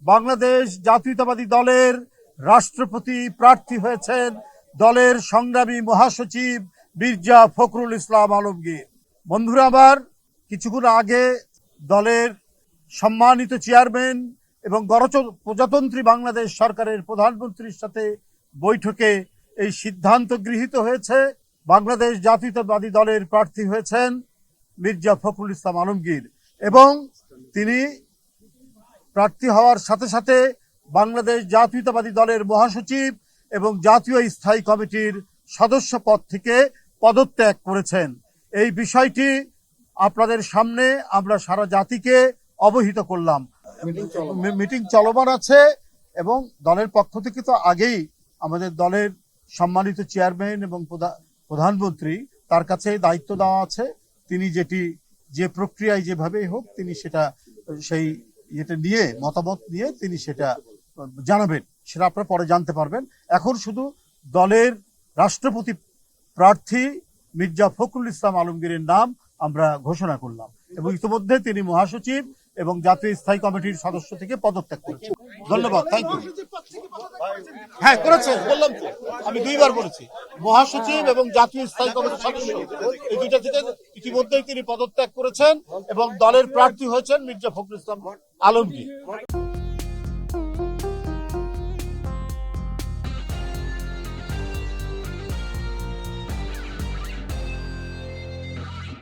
বাংলাদেশ জাতীয়তাবাদী দলের রাষ্ট্রপতি প্রার্থী হয়েছেন দলের সংগ্রামী মহাসচিব মির্জা ফখরুল ইসলাম আলমগীর। বন্ধুরা আমার, কিছুক্ষণ আগে দলের সম্মানিত চেয়ারম্যান এবং গণপ্রজাতন্ত্রী বাংলাদেশ সরকারের প্রধানমন্ত্রীর সাথে বৈঠকে এই সিদ্ধান্ত গৃহীত হয়েছে, বাংলাদেশ জাতীয়তাবাদী দলের প্রার্থী হয়েছেন মির্জা ফখরুল ইসলাম আলমগীর এবং তিনি প্রার্থী হওয়ার সাথে সাথে বাংলাদেশ জাতীয়তাবাদী দলের মহাসচিব এবং জাতীয় স্থায়ী কমিটির সদস্য পদ থেকে পদত্যাগ করেছেন। এই বিষয়টি আপনাদের সামনে আমরা সারা জাতিকে অবহিত করলাম। মিটিং চলমান আছে এবং দলের পক্ষ থেকে তো আগেই আমাদের দলের সম্মানিত চেয়ারম্যান এবং প্রধানমন্ত্রী তার কাছে দায়িত্ব দেওয়া আছে, তিনি যে প্রক্রিয়ায় যেভাবেই হোক তিনি সেই নিয়ে মতামত নিয়ে তিনি সেটা জানাবেন, সেটা আপনারা পরে জানতে পারবেন। এখন শুধু দলের রাষ্ট্রপতি প্রার্থী মির্জা ফখরুল ইসলাম আলমগীরের নাম আমরা ঘোষণা করলাম এবং ইতিমধ্যে তিনি মহাসচিব এবং জাতীয় স্থায়ী কমিটির সদস্য থেকে পদত্যাগ করেছেন। ধন্যবাদ, থ্যাংক ইউ। হ্যাঁ করেছেন, বললাম তো, আমি দুইবার বলেছি মহাসচিব এবং জাতীয় স্থায়ী কমিটির সদস্য, এই দুইটা থেকে ইতিমধ্যেই তিনি পদত্যাগ করেছেন এবং দলের প্রার্থী হয়েছেন মির্জা ফখরুল ইসলাম আলমগীর।